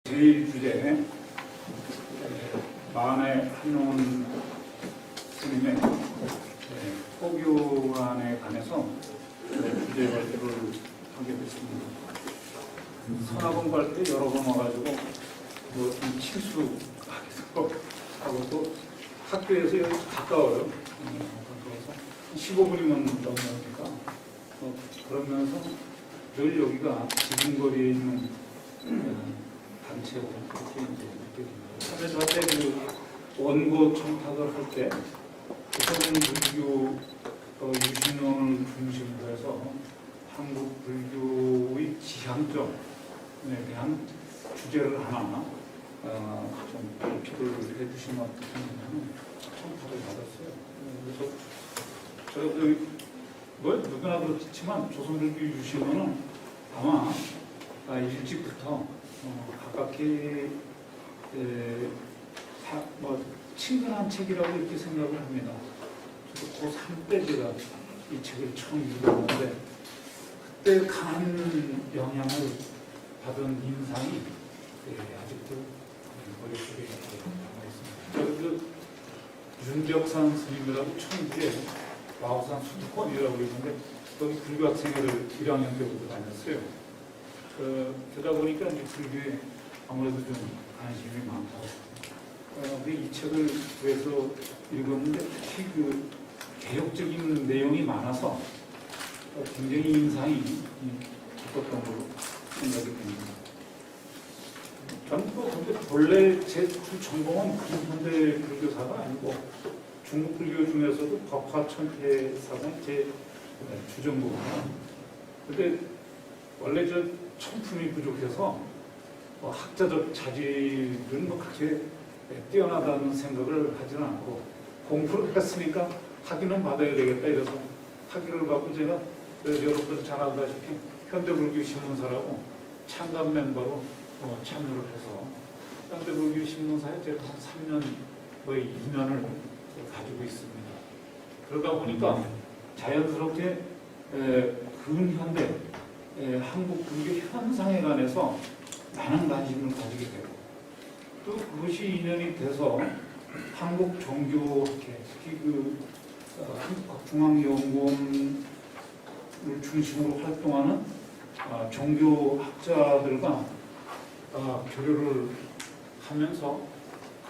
제일 주제 만해 한론 스님의 포교안에 관해서 주제 발표를 하게 됐습니다. 선학원 갈 때 여러 번 와가지고 좀 친수하기도 하고 또 학교에서 여기 가까워요. 가까워서 15분이면 넘으니까 그러면서 늘 여기가 지근거리에 있는 단체고 그렇게 이제 느껴집니다. 그래서 그때 그 원고 청탁을 할 때 조선 불교 유신론을 중심으로 해서 한국 불교의 지향점에 대한 주제를 하나 좀 발표를 해주시면 하는 청탁을 받았어요. 그래서 뭐 누구나 그렇지만 조선 불교 유신론은 아마 일찍부터 가깝게 친근한 책이라고 이렇게 생각을 합니다. 저도 고3 때 제가 이 책을 처음 읽었는데 그때 강한 영향을 받은 인상이 아직도 머릿속에 남아있습니다. 윤벽산 스님이라고 천주에 와우산 수도권이라고 있는데 거기 불교 학생회를 1학년 때부터 다녔어요. 그러다 보니까 이제 불교에 아무래도 좀 관심이 많고 이 책을 위해서 읽었는데 특히 그 개혁적인 내용이 많아서 굉장히 인상이 깊었던 걸로 생각이 됩니다. 저는 근데 본래 제 전공은 근현대 불교사가 아니고 중국 불교 중에서도 법화천태 사상이 제 주전공이에요. 근데 원래 저 청품이 부족해서 학자적 자질은 그렇게 뛰어나다는 생각을 하지는 않고 공부를 했으니까 학위는 받아야 되겠다 이래서 학위를 받고 제가 여러분들 잘 알다시피 현대불교 신문사라고 창간 멤버로 참여를 해서 현대불교 신문사에 제가 한 3년 거의 2년을 가지고 있습니다. 그러다 보니까 자연스럽게 근현대 한국 불교 현상에 관해서 많은 관심을 가지게 되고 또 그것이 인연이 돼서 한국 종교학회 특히 한국중앙연구원을 중심으로 활동하는 종교학자들과 교류를 하면서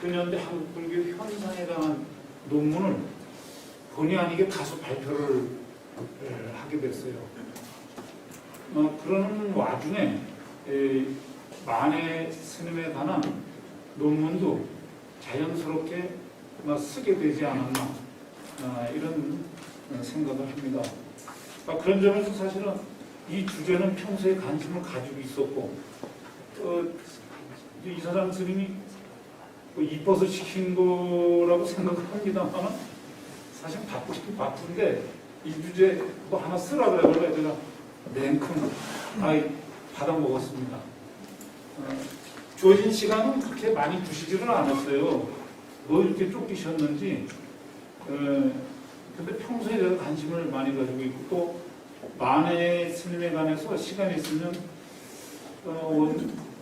근현대 한국 불교 현상에 관한 논문을 본의 아니게 다수 발표를 하게 됐어요. 그런 와중에 만해 스님에 관한 논문도 자연스럽게 쓰게 되지 않았나 이런 생각을 합니다. 그런 점에서 사실은 이 주제는 평소에 관심을 가지고 있었고 이사장 스님이 이뻐서 시킨 거라고 생각을 합니다만 사실 바쁘긴 바쁜데 이 주제 하나 쓰라 그래서 제가 냉큼 받아먹었습니다. 주어진 시간은 그렇게 많이 두시지는 않았어요. 뭐 이렇게 쫓기셨는지. 근데 평소에 제가 관심을 많이 가지고 있고 또 만해 스님에 관해서 시간이 있으면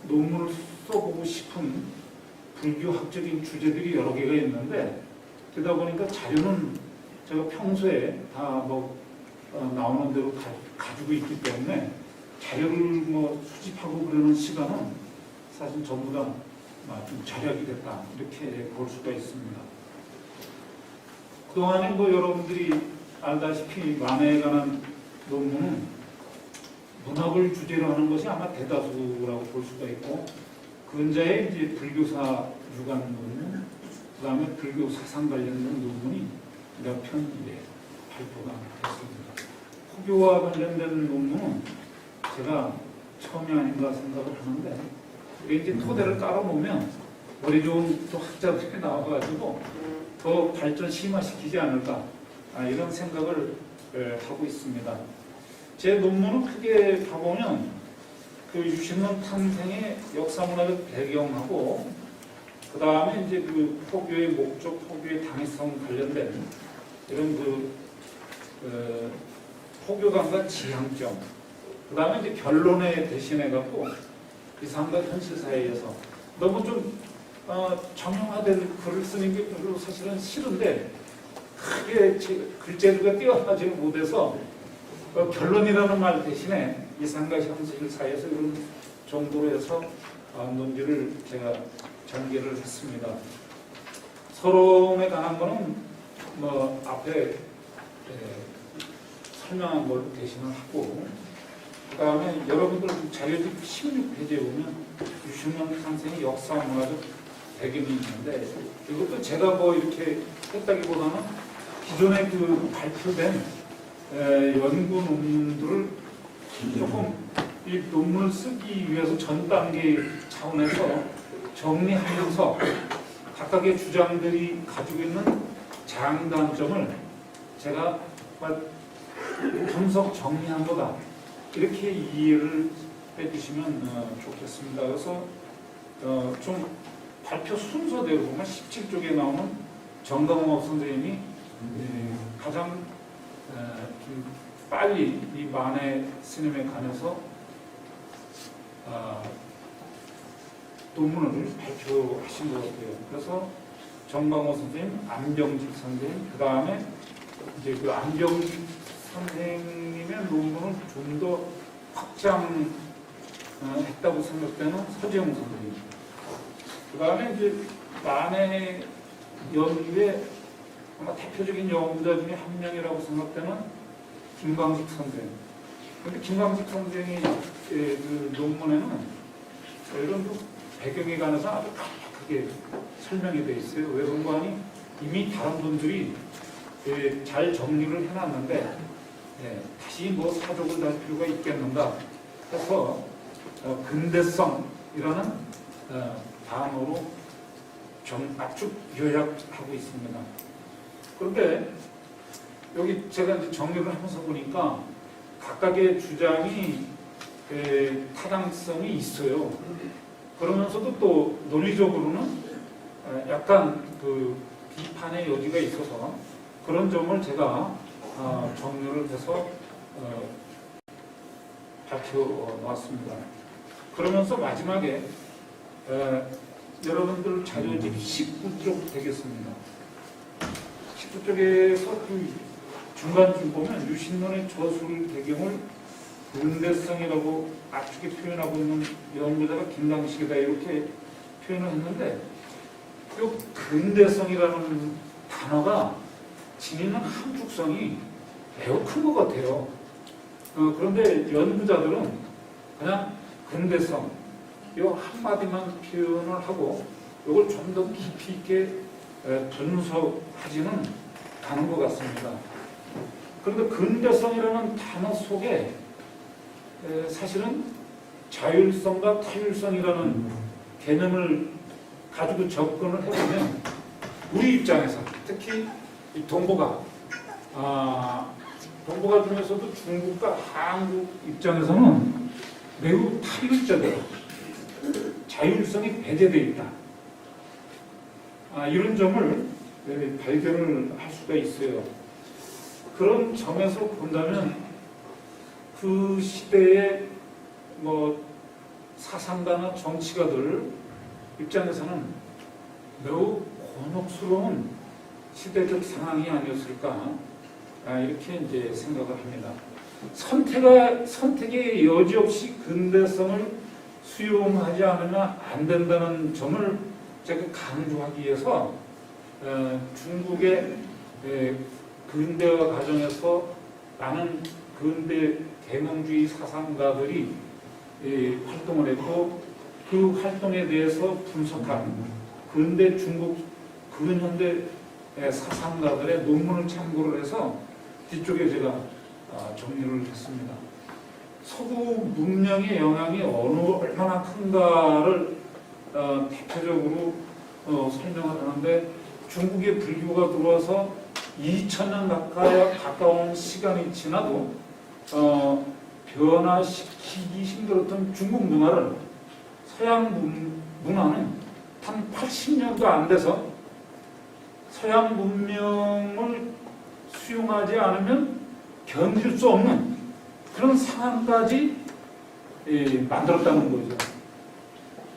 논문을 써보고 싶은 불교학적인 주제들이 여러 개가 있는데 그러다 보니까 자료는 제가 평소에 다 나오는 대로 가지고 있기 때문에 자료를 수집하고 그러는 시간은 사실 전부 다 좀 절약이 됐다 이렇게 볼 수가 있습니다. 그동안에 여러분들이 알다시피 만해에 관한 논문은 문학을 주제로 하는 것이 아마 대다수라고 볼 수가 있고 근자에 이제 불교사 유관 논문, 그 다음에 불교 사상 관련된 논문이 몇 편 발표가 됐습니다. 포교와 관련된 논문은 제가 처음이 아닌가 생각을 하는데 이제 토대를 깔아놓으면 머리 좋은 또 학자들이 나와가지고 더 발전 심화시키지 않을까 이런 생각을 하고 있습니다. 제 논문은 크게 봐보면 그 유신론 탄생의 역사문화적 배경하고 그 다음에 이제 그 포교의 목적, 포교의 당위성 관련된 이런 포교관과 지향점, 그 다음에 이제 결론에 대신해갖고 이상과 현실 사이에서 너무 좀 정형화된 글을 쓰는 게 별로 사실은 싫은데 크게 글재주가 뛰어나지 못해서 결론이라는 말 대신에 이상과 현실 사이에서 이런 정도로 해서 논지를 제가 전개를 했습니다. 서론에 관한 거는 뭐 앞에 설명한 걸로 대신을 하고, 그 다음에 여러분들 자료집 16페이지에 보면 유승년 선생의 역사문화적 배경이 있는데, 이것도 제가 뭐 이렇게 했다기보다는 기존에 그 발표된 연구 논문들을 조금 이 논문을 쓰기 위해서 전 단계 차원에서 정리하면서 각각의 주장들이 가지고 있는 장단점을 제가 분석 정리한 거다, 이렇게 이해를 해주시면 좋겠습니다. 그래서 좀 발표 순서대로 보면 17쪽에 나오는 정강호 선생님이 가장 좀 빨리 이 만해 스님에 관해서 논문을 발표하신 것 같아요. 그래서 정강호 선생님, 안병직 선생님, 그 다음에 이제 그 안병직 선생님의 논문을 좀 더 확장했다고 생각되는 서재용 선생님, 그 다음에 이제 만해 연구의 아마 대표적인 연구자 중에 한 명이라고 생각되는 김광식 선생. 그런데 김광식 선생의 그 논문에는 이런 배경에 관해서 아주 강력하게 설명이 되어 있어요. 왜 그런가 하니 이미 다른 분들이 잘 정리를 해놨는데 다시 뭐 사족을 달 필요가 있겠는가 해서 근대성이라는 단어로 압축 요약하고 있습니다. 그런데 여기 제가 이제 정리를 하면서 보니까 각각의 주장이 타당성이 있어요. 그러면서도 또 논리적으로는 약간 그 비판의 여지가 있어서 그런 점을 제가 정리를 해서 발표 놓았습니다. 그러면서 마지막에 여러분들 자료집 19쪽 되겠습니다. 19쪽에서 그 중간쯤 보면 유신론의 저술 배경을 근대성이라고 압축에 표현하고 있는 연구자가 김강식이다, 이렇게 표현을 했는데, 이 근대성이라는 단어가 지니는 함축성이 매우 큰 것 같아요. 그런데 연구자들은 그냥 근대성 이 한마디만 표현을 하고 이걸 좀 더 깊이 있게 분석하지는 않은 것 같습니다. 그런데 근대성이라는 단어 속에 사실은 자율성과 타율성이라는 개념을 가지고 접근을 해보면 우리 입장에서 특히 이 동북아 중에서도 중국과 한국 입장에서는 매우 타율적이다, 자율성이 배제되어 있다, 이런 점을 발견을 할 수가 있어요. 그런 점에서 본다면 그 시대의 뭐 사상가나 정치가들 입장에서는 매우 곤혹스러운 시대적 상황이 아니었을까, 이렇게 이제 생각을 합니다. 선택의 여지 없이 근대성을 수용하지 않으면 안 된다는 점을 제가 강조하기 위해서 중국의 근대화 과정에서 많은 근대 계몽주의 사상가들이 활동을 했고, 그 활동에 대해서 분석한 근대 중국 근현대 사상가들의 논문을 참고를 해서 뒤쪽에 제가 정리를 했습니다. 서구 문명의 영향이 얼마나 큰가를 대표적으로 설명을 하는데, 중국의 불교가 들어와서 2000년 가까운 시간이 지나도 변화시키기 힘들었던 중국 문화를 서양 문화는 한 80년도 안 돼서 서양 문명을 수용하지 않으면 견딜 수 없는 그런 상황까지 만들었다는 거죠.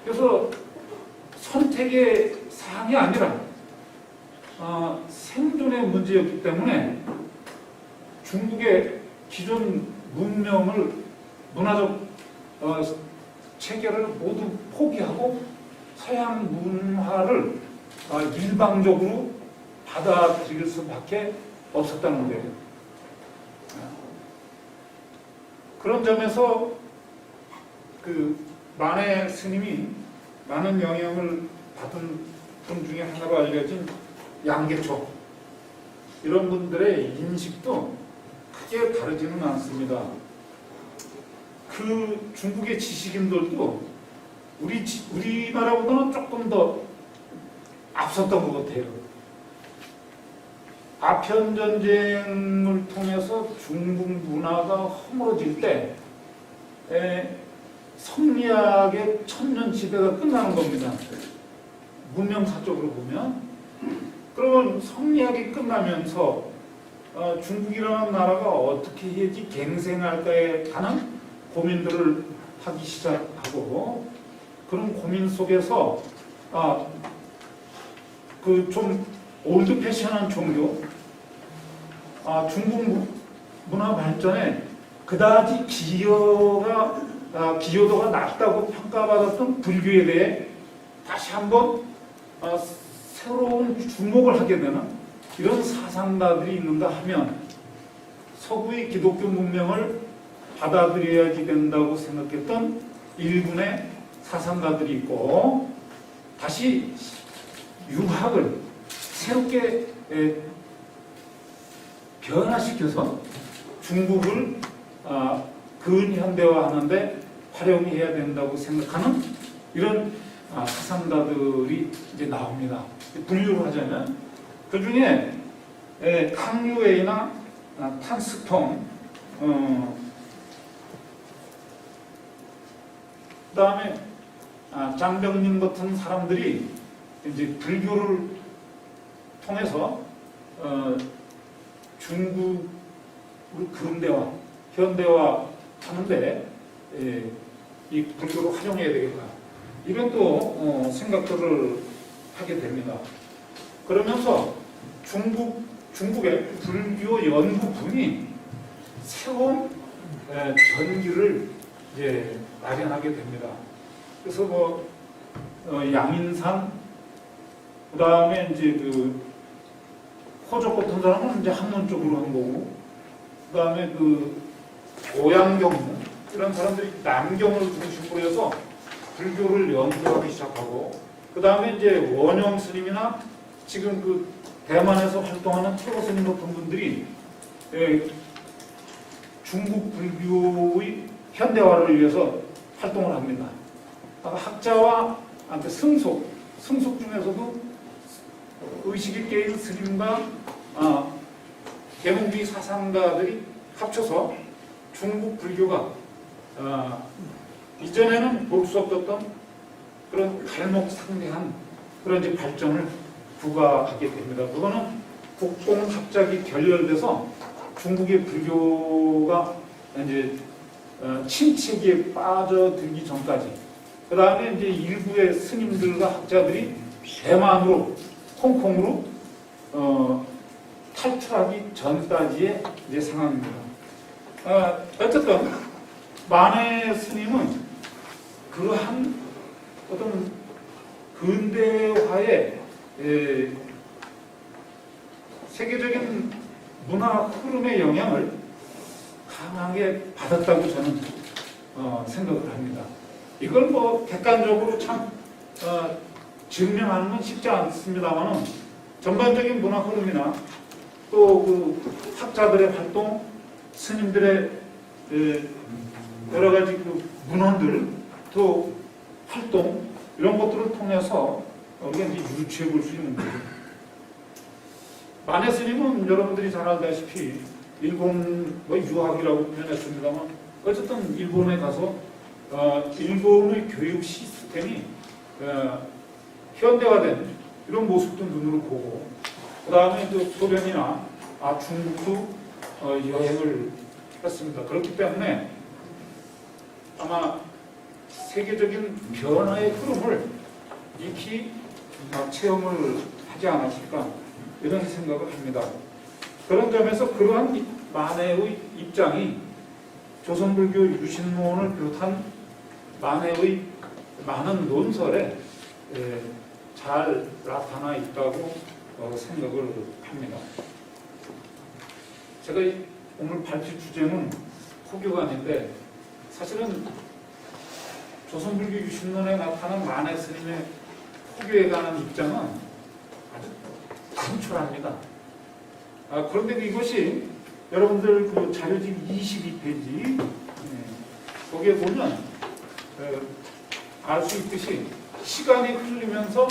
그래서 선택의 사항이 아니라 생존의 문제였기 때문에 중국의 기존 문명을 문화적 체계를 모두 포기하고 서양 문화를 일방적으로 받아들일 수밖에 없었다는 거예요. 그런 점에서 그 만해 스님이 많은 영향을 받은 분 중에 하나로 알려진 양계초, 이런 분들의 인식도 크게 다르지는 않습니다. 그 중국의 지식인들도 우리나라보다는 조금 더 앞섰던 것 같아요. 아편전쟁을 통해서 중국 문화가 허물어질 때 성리학의 천년시대가 끝나는 겁니다. 문명사적으로 보면. 그러면 성리학이 끝나면서 중국이라는 나라가 어떻게 해야지 갱생할까에 관한 고민들을 하기 시작하고, 그런 고민 속에서 그 좀 올드 패션한 종교, 중국 문화 발전에 그다지 기여도가 낮다고 평가받았던 불교에 대해 다시 한번 새로운 주목을 하게 되는 이런 사상가들이 있는가 하면, 서구의 기독교 문명을 받아들여야지 된다고 생각했던 일군의 사상가들이 있고, 다시 유학을 새롭게 변화시켜서 중국을 근현대화하는데 활용해야 된다고 생각하는 이런 사상가들이 이제 나옵니다. 분류를 하자면 그 중에 캉유웨이나 탄스통, 그다음에 장병림 같은 사람들이 이제 불교를 통해서 중국을 근대화, 현대화 하는데 이 불교를 활용해야 되겠다, 이런 또 생각들을 하게 됩니다. 그러면서 중국의 불교 연구분이 새로운 전기를 이제 마련하게 됩니다. 그래서 뭐 양인산, 그 다음에 이제 그 호적 같은 사람은 이제 학문 쪽으로 한 거고, 그 다음에 그 오양경, 이런 사람들이 남경을 중심으로 해서 불교를 연구하기 시작하고, 그 다음에 이제 원영 스님이나 지금 그 대만에서 활동하는 태거 스님 같은 분들이 중국 불교의 현대화를 위해서 활동을 합니다. 학자와 승속 중에서도 의식이 깨인 스님과 계몽주의 사상가들이 합쳐서 중국 불교가 이전에는 볼 수 없었던 그런 갈목상대한 그런 이제 발전을 부과하게 됩니다. 그거는 국공합작이 결렬돼서 중국의 불교가 이제 침체기에 빠져들기 전까지, 그 다음에 이제 일부의 스님들과 학자들이 대만으로, 홍콩으로 탈출하기 전까지의 이제 상황입니다. 어쨌든 만해 스님은 그러한 어떤 근대화의 세계적인 문화 흐름의 영향을 강하게 받았다고 저는 생각을 합니다. 이걸 뭐 객관적으로 참 증명하는 건 쉽지 않습니다만, 전반적인 문화 흐름이나 또 그 학자들의 활동, 스님들의 여러 가지 그 문헌들, 또 활동, 이런 것들을 통해서 우리가 이제 유추해 볼 수 있는 거죠. 만해 스님은 여러분들이 잘 알다시피 일본 유학이라고 표현했습니다만, 어쨌든 일본에 가서 일본의 교육 시스템이 현대화된 이런 모습도 눈으로 보고, 그 다음에 또 소련이나 중국도 여행을 했습니다. 그렇기 때문에 아마 세계적인 변화의 흐름을 익히 체험을 하지 않았을까 이런 생각을 합니다. 그런 점에서 그러한 만해의 입장이 조선불교 유신론을 비롯한 만해의 많은 논설에 잘 나타나 있다고 생각을 합니다. 제가 오늘 발표 주제는 포교관인데 사실은 조선불교 유신론에 나타난 만해 스님의 포교에 관한 입장은 아주 단촐합니다. 그런데 이것이 여러분들 그 자료집 22페이지 거기에 보면 알 수 있듯이 시간이 흐르면서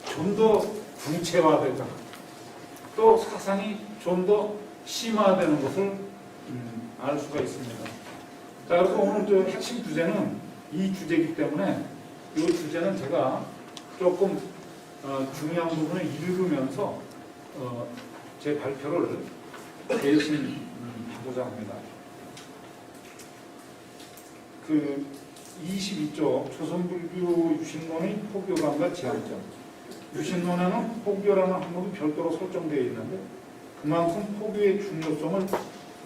좀 더 구체화되고 또 사상이 좀 더 심화되는 것을 알 수가 있습니다. 자, 그래서 오늘 저 핵심 주제는 이 주제이기 때문에 이 주제는 제가 조금 중요한 부분을 읽으면서 제 발표를 대신하고자 합니다. 그 22조 조선불교 유신론의 포교관과 제한점. 유신론에는 포교라는 항목이 별도로 설정되어 있는데 그만큼 포교의 중요성을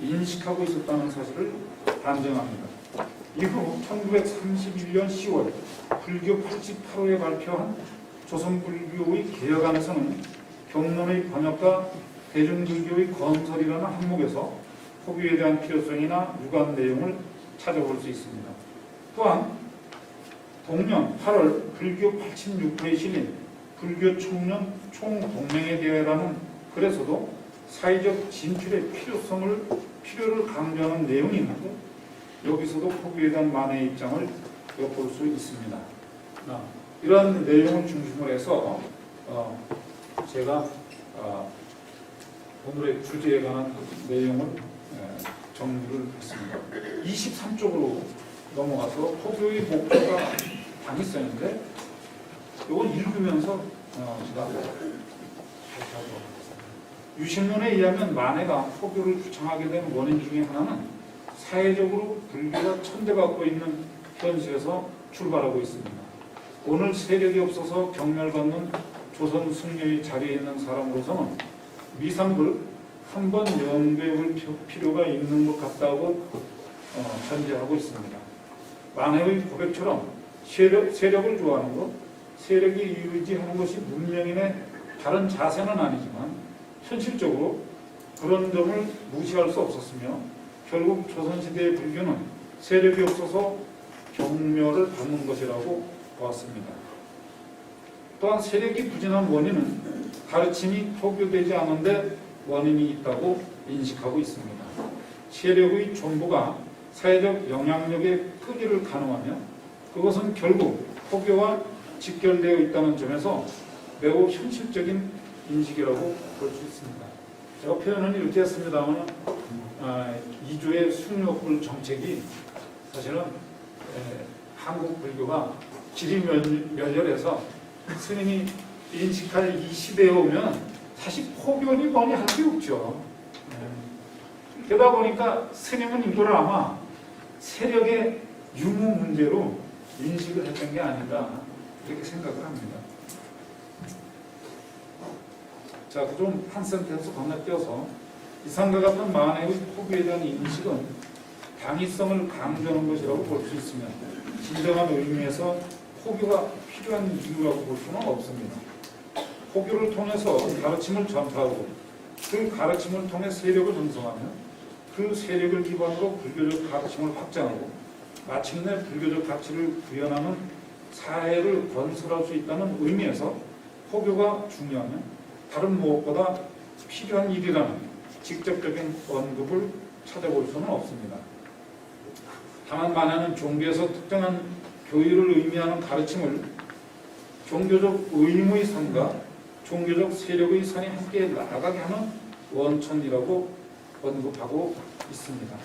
인식하고 있었다는 사실을 반증합니다. 이후 1931년 10월 불교 88호에 발표한 조선불교의 개혁안에서는 경론의 번역과 대중불교의 건설이라는 항목에서 포교에 대한 필요성이나 유관 내용을 찾아볼 수 있습니다. 또한 동년 8월 불교 86호에 실린 불교 청년 총동맹에 대해라는 글에서도 사회적 진출의 필요를 강조하는 내용이 있는데 여기서도 포교에 대한 만해의 입장을 엿볼 수 있습니다. 이러한 내용을 중심으로 해서 제가 오늘의 주제에 관한 내용을 정리를 했습니다. 23쪽으로 넘어가서 포교의 목표가 당있었는데 이건 읽으면서 제가 유신론에 의하면 만해가 포교를 주창하게 된 원인 중에 하나는 사회적으로 불교가 천대받고 있는 현실에서 출발하고 있습니다. 오늘 세력이 없어서 경멸받는 조선 승려의 자리에 있는 사람으로서는 미상불 한번 연구해볼 필요가 있는 것 같다고 전제하고 있습니다. 만해의 고백처럼 세력을 좋아하는 것, 세력이 의지하는 것이 문명인의 다른 자세는 아니지만 현실적으로 그런 점을 무시할 수 없었으며 결국 조선시대의 불교는 세력이 없어서 경멸을 받는 것이라고 보았습니다. 또한 세력이 부진한 원인은 가르침이 포교되지 않은데 원인이 있다고 인식하고 있습니다. 세력의 존보가 사회적 영향력의 크기를 가늠하며 그것은 결국 포교와 직결되어 있다는 점에서 매우 현실적인 인식이라고 볼 수 있습니다. 제가 표현은 이렇게 했습니다만 이주의 숭료불 정책이 사실은 한국 불교가 질이 멸렬해서 스님이 인식할 이 시대에 오면 사실 포교니 뭐니 할 게 없죠. 그러다 보니까 스님은 이걸 아마 세력의 유무 문제로 인식을 했던 게 아닌가 이렇게 생각을 합니다. 자, 좀 한 센텐스 건너뛰어서 이상과 같은 만해의 포교에 대한 인식은 당위성을 강조하는 것이라고 볼 수 있으며 진정한 의미에서 포교가 필요한 이유라고 볼 수는 없습니다. 포교를 통해서 가르침을 전파하고 그 가르침을 통해 세력을 형성하며 그 세력을 기반으로 불교적 가르침을 확장하고 마침내 불교적 가치를 구현하는 사회를 건설할 수 있다는 의미에서 포교가 중요하며 다른 무엇보다 필요한 일이라는 직접적인 언급을 찾아볼 수는 없습니다. 다만 만해는 종교에서 특정한 교의를 의미하는 가르침을 종교적 의무의 산과 종교적 세력의 산이 함께 나아가게 하는 원천이라고 언급하고 있습니다.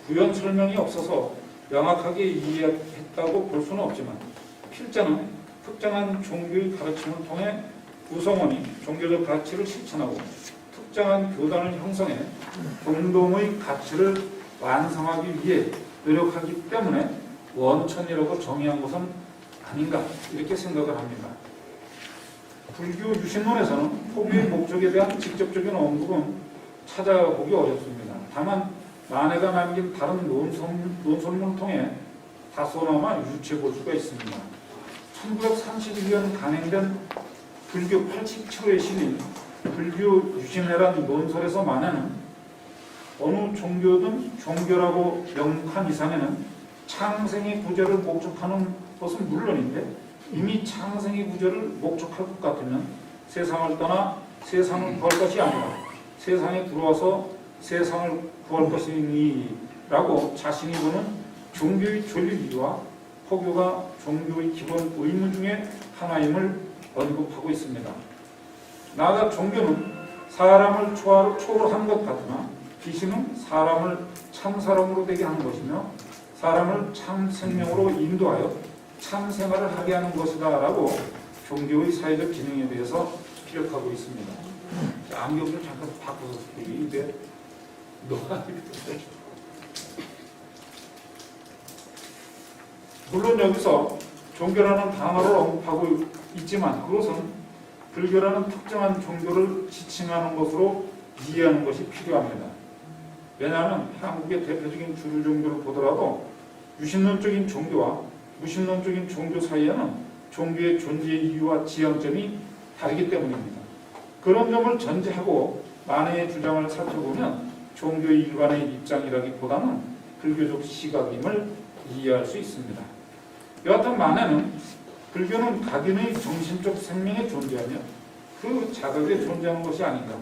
부연 설명이 없어서 명확하게 이해했다고 볼 수는 없지만 필자는 특정한 종교의 가르침을 통해 구성원이 종교적 가치를 실천하고 특정한 교단을 형성해 공동의 가치를 완성하기 위해 노력하기 때문에 원천이라고 정의한 것은 아닌가 이렇게 생각을 합니다. 불교 유신론에서는 포교의 목적에 대한 직접적인 언급은 찾아보기 어렵습니다. 다만 만해가 남긴 다른 논설문을 통해 다소나마 유추해 볼 수가 있습니다. 1931년 간행된 불교 87호에 실린 불교 유신회란 논설에서 만해는 어느 종교든 종교라고 명목한 이상에는 창생의 구제를 목적하는 것은 물론인데 이미 창생의 구제를 목적할 것 같으면 세상을 떠나 세상을 구할 것이 아니라 세상에 들어와서 세상을 구할 것이니라고 자신이 보는 종교의 존립이와 포교가 종교의 기본 의무 중에 하나임을 언급하고 있습니다. 나아가 종교는 사람을 초월한 것 같으나 기신은 사람을 참 사람으로 되게 하는 것이며 사람을 참 생명으로 인도하여 참 생활을 하게 하는 것이다 라고 종교의 사회적 기능에 대해서 피력하고 있습니다. 안경 좀 잠깐 바꿔서 쓰는데 물론 여기서 종교라는 단어를 언급하고 있지만 그것은 불교라는 특정한 종교를 지칭하는 것으로 이해하는 것이 필요합니다. 왜냐하면 한국의 대표적인 주류 종교를 보더라도 유신론적인 종교와 무신론적인 종교 사이에는 종교의 존재 이유와 지향점이 다르기 때문입니다. 그런 점을 전제하고 만해의 주장을 살펴보면 종교의 일반의 입장이라기보다는 불교적 시각임을 이해할 수 있습니다. 여하튼 만해는 불교는 각인의 정신적 생명에 존재하며 그 자각에 존재하는 것이 아닌가.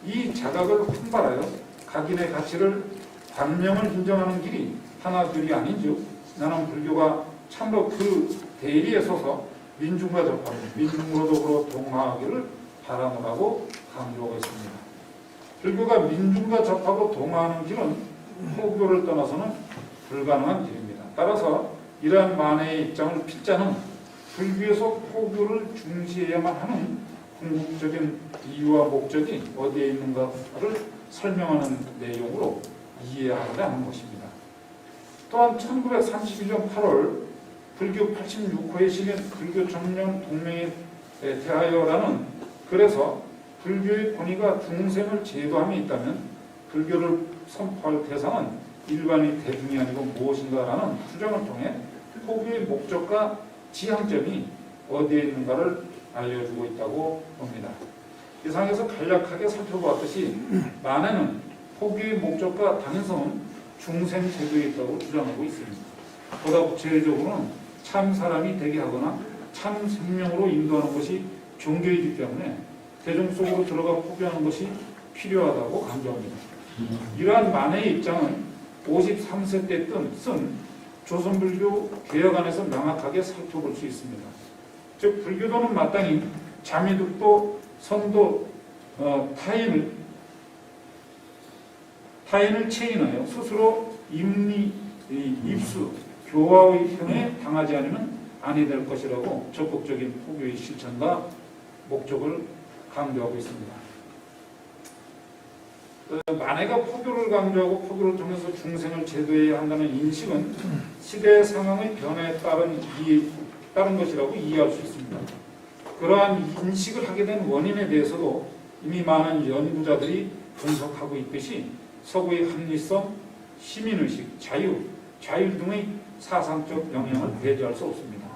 이 자각을 분발하여 각인의 가치를 관명을 인정하는 길이 하나 둘이 아닌즉 나는 불교가 참으로 그 대리에 서서 민중과 접하고 민중으로 더불어 동화하기를 바라노라고 강조하고 있습니다. 불교가 민중과 접하고 동화하는 길은 포교를 떠나서는 불가능한 길입니다. 따라서 이러한 만해의 입장을 핏자는 불교에서 포교를 중시해야만 하는 궁극적인 이유와 목적이 어디에 있는가를 설명하는 내용으로 이해하고자 하는 것입니다. 또한 1931년 8월 불교 86호에 실린 불교 전년 동맹에 대하여라는 글에서 불교의 권위가 중생을 제도함에 있다면 불교를 선포할 대상은 일반의 대중이 아니고 무엇인가라는 주장을 통해 포교의 목적과 지향점이 어디에 있는가를 알려주고 있다고 봅니다. 이상에서 간략하게 살펴보았듯이 만해는 포교의 목적과 당연성은 중생 제도에 있다고 주장하고 있습니다. 보다 구체적으로는 참 사람이 되게 하거나 참 생명으로 인도하는 것이 종교이기 때문에 대중 속으로 들어가 포교하는 것이 필요하다고 강조합니다. 이러한 만해의 입장은 53세 때 쓴 조선불교 개혁안에서 명확하게 살펴볼 수 있습니다. 즉 불교도는 마땅히 자미득도, 선도, 타인을 체인하여 스스로 입수, 교화의 형에 당하지 않으면 아니 될 것이라고 적극적인 포교의 실천과 목적을 강조하고 있습니다. 만해가 포교를 강조하고 포교를 통해서 중생을 제도해야 한다는 인식은 시대 상황의 변화에 따른 것이라고 이해할 수 있습니다. 그러한 인식을 하게 된 원인에 대해서도 이미 많은 연구자들이 분석하고 있듯이 서구의 합리성, 시민의식, 자율 등의 사상적 영향을 배제할 수 없습니다.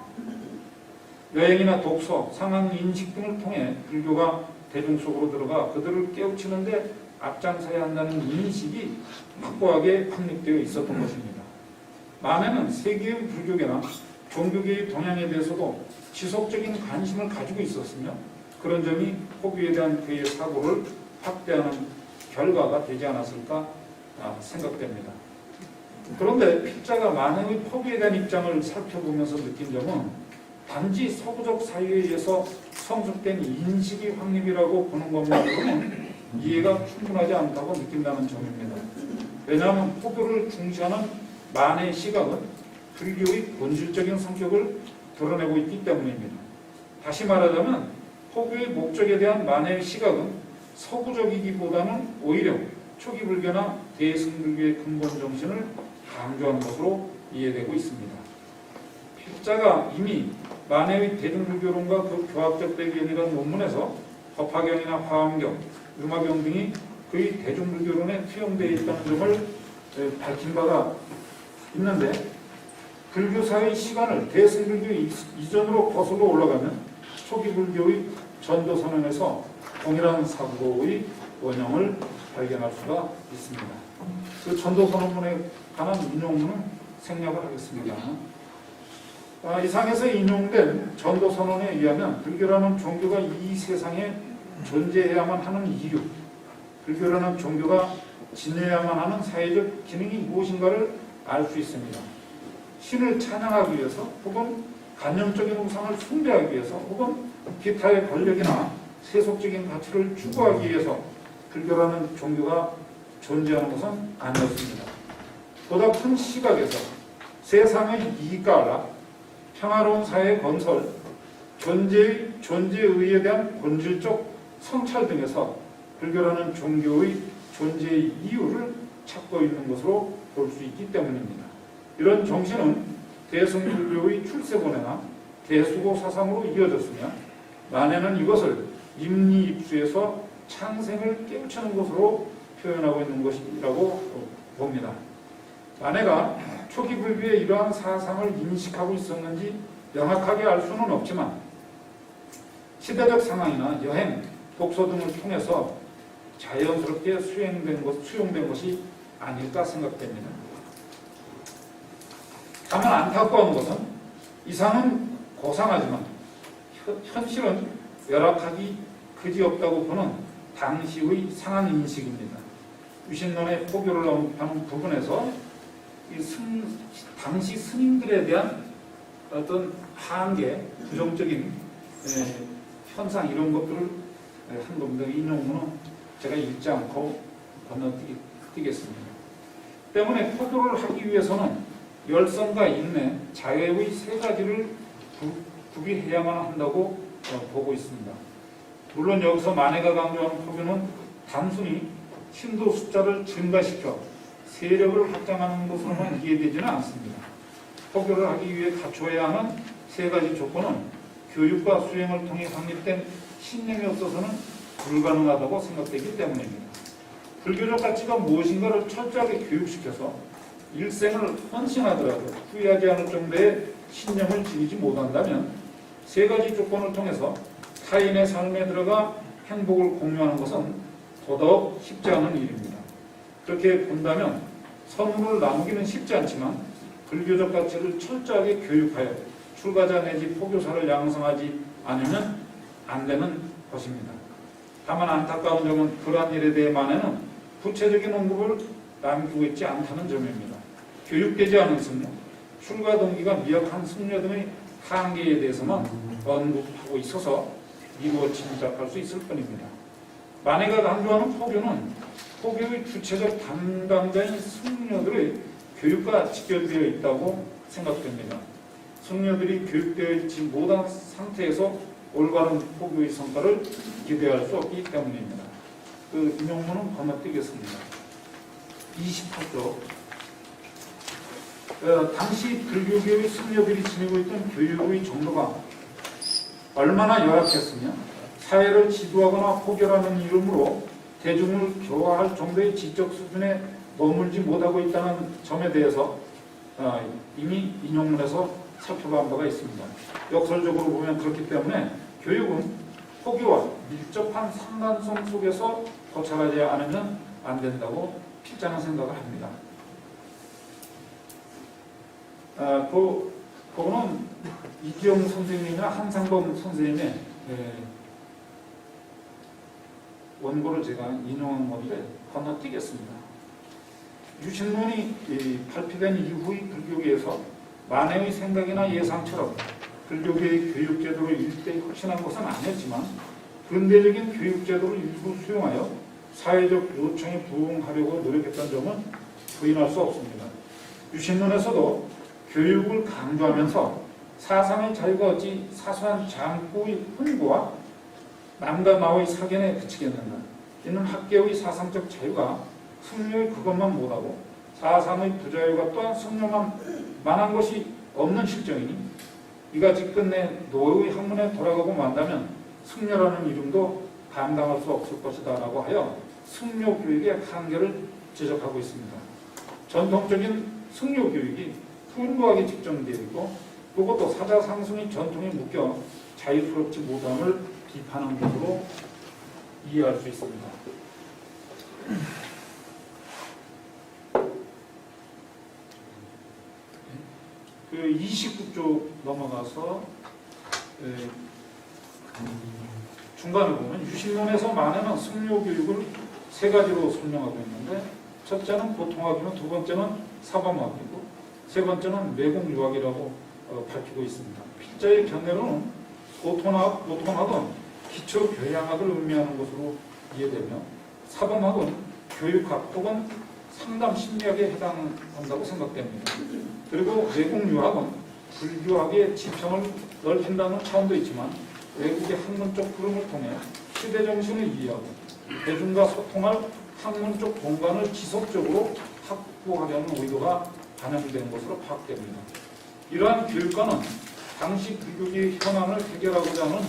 여행이나 독서, 상황 인식 등을 통해 불교가 대중 속으로 들어가 그들을 깨우치는데 앞장서야 한다는 인식이 확고하게 확립되어 있었던 것입니다. 만해는 세계의 불교계나 종교계의 동향에 대해서도 지속적인 관심을 가지고 있었으며 그런 점이 포교에 대한 그의 사고를 확대하는 결과가 되지 않았을까 생각됩니다. 그런데 필자가 만해의 포교에 대한 입장을 살펴보면서 느낀 점은 단지 서구적 사회에 의해서 성숙된 인식이 확립이라고 보는 것만으로는 이해가 충분하지 않다고 느낀다는 점입니다. 왜냐하면 포교를 중시하는 만해의 시각은 불교의 본질적인 성격을 드러내고 있기 때문입니다. 다시 말하자면 포교의 목적에 대한 만해의 시각은 서구적이기보다는 오히려 초기 불교나 대승불교의 근본 정신을 강조하는 것으로 이해되고 있습니다. 학자가 이미 만해의 대중불교론과 그 교학적 배경이라는 논문에서 법화경이나 화엄경, 음화경 등이 거의 대중불교론에 투영되어 있다는 점을 밝힌 바가 있는데, 불교사의 시간을 대승불교 이전으로 거슬러 올라가면 초기 불교의 전도선언에서 동일한 사고의 원형을 발견할 수가 있습니다. 그 전도선언문에 관한 인용문은 생략을 하겠습니다. 이상에서 인용된 전도선언에 의하면 불교라는 종교가 이 세상에 존재해야만 하는 이유, 불교라는 종교가 지내야만 하는 사회적 기능이 무엇인가를 알 수 있습니다. 신을 찬양하기 위해서, 혹은 관념적인 우상을 숭배하기 위해서, 혹은 기타의 권력이나 세속적인 가치를 추구하기 위해서 불교라는 종교가 존재하는 것은 아니었습니다. 보다 큰 시각에서 세상의 이익과 알라, 평화로운 사회 건설, 존재의에 대한 본질적 성찰 등에서 불교라는 종교의 존재의 이유를 찾고 있는 것으로 볼 수 있기 때문입니다. 이런 정신은 대승불교의 출세본에나 대수고 사상으로 이어졌으며, 만해는 이것을 임리입수에서 창생을 깨우치는 것으로 표현하고 있는 것이라고 봅니다. 만해가 초기 불교의 이러한 사상을 인식하고 있었는지 명확하게 알 수는 없지만, 시대적 상황이나 여행, 독서 등을 통해서 자연스럽게 수용된 것이 아닐까 생각됩니다. 다만 안타까운 것은 이상은 고상하지만 현실은 열악하기 그지없다고 보는 당시의 상황 인식입니다. 유신론의 포교를 언급하는 부분에서 당시 스님들에 대한 어떤 한계, 부정적인 현상 이런 것들을 한 겁니다. 인용문은 제가 읽지 않고 건너뛰겠습니다. 때문에 포교를 하기 위해서는 열성과 인내, 자애의 세 가지를 구비해야만 한다고 보고 있습니다. 물론 여기서 만해가 강조하는 포교는 단순히 신도 숫자를 증가시켜 세력을 확장하는 것으로만 이해되지는 않습니다. 포교를 하기 위해 갖춰야 하는 세 가지 조건은 교육과 수행을 통해 확립된 신념이 없어서는 불가능하다고 생각되기 때문입니다. 불교적 가치가 무엇인가를 철저하게 교육시켜서 일생을 헌신하더라도 후회하지 않을 정도의 신념을 지니지 못한다면 세 가지 조건을 통해서 타인의 삶에 들어가 행복을 공유하는 것은 더더욱 쉽지 않은 일입니다. 그렇게 본다면 선물을 나누기는 쉽지 않지만 불교적 가치를 철저하게 교육하여 출가자 내지 포교사를 양성하지 않으면 안 되는 것입니다. 다만 안타까운 점은 그러한 일에 대해 만해는 구체적인 언급을 남기고 있지 않다는 점입니다. 교육되지 않은 승려, 출가 동기가 미약한 승려 등의 한계에 대해서만 언급하고 있어서 미루어 짐작할 수 있을 뿐입니다. 만해가 강조하는 포교는 포교의 주체적 담당자인 승려들의 교육과 직결되어 있다고 생각됩니다. 승려들이 교육되어 있지 못한 상태에서 올바른 포교의 성과를 기대할 수 없기 때문입니다. 그 인용문은 건너뛰겠습니다. 28조. 당시 불교계의 승려들이 지니고 있던 교육의 정도가 얼마나 열악했으며 사회를 지도하거나 포교라는 이름으로 대중을 교화할 정도의 지적 수준에 머물지 못하고 있다는 점에 대해서 이미 인용문에서 살펴본 바가 있습니다. 역설적으로 보면 그렇기 때문에 교육은 포교와 밀접한 상관성 속에서 거쳐가지 않으면 안 된다고 필자는 생각을 합니다. 그거는 이기영 선생님이나 한상범 선생님의 원고를 제가 인용한 건데 건너뛰겠습니다. 유신론이 발표된 이후의 불교계에서 만해의 생각이나 예상처럼 불교계의 교육제도를 일대히 혁신한 것은 아니었지만 근대적인 교육제도를 일부 수용하여 사회적 요청에 부응하려고 노력했던 점은 부인할 수 없습니다. 유신론에서도 교육을 강조하면서 사상의 자유가 어찌 사소한 장구의 훈구와 남과 나의 사견에 그치겠는가. 이는 학계의 사상적 자유가 승려의 그것만 못하고 사상의 부자유가 또한 승려만 만한 것이 없는 실정이니 이같이 끝내 노의 학문에 돌아가고 만다면 승려라는 이름도 감당할 수 없을 것이다 라고 하여 승려 교육의 한계를 지적하고 있습니다. 전통적인 승려 교육이 풍부하게 집중되어 있고 그것도 사자상승의 전통에 묶여 자유스럽지 못함을 비판한 것으로 이해할 수 있습니다. 그 29쪽 넘어가서 중간에 보면 유신론에서 만에는 승려 교육을 세 가지로 설명하고 있는데 첫째는 보통학이며 두 번째는 사범학이고 세 번째는 매국유학이라고 밝히고 있습니다. 필자의 견해로는 보통학은 기초 교양학을 의미하는 것으로 이해되며 사범학은 교육학 혹은 상담 심리학에 해당한다고 생각됩니다. 그리고 외국유학은 불교학의 지평을 넓힌다는 차원도 있지만 외국의 학문적 흐름을 통해 시대 정신을 이해하고 대중과 소통할 학문적 공간을 지속적으로 확보하려는 의도가 반영된 것으로 파악됩니다. 이러한 교육과는 당시 불교계의 현안을 해결하고자 하는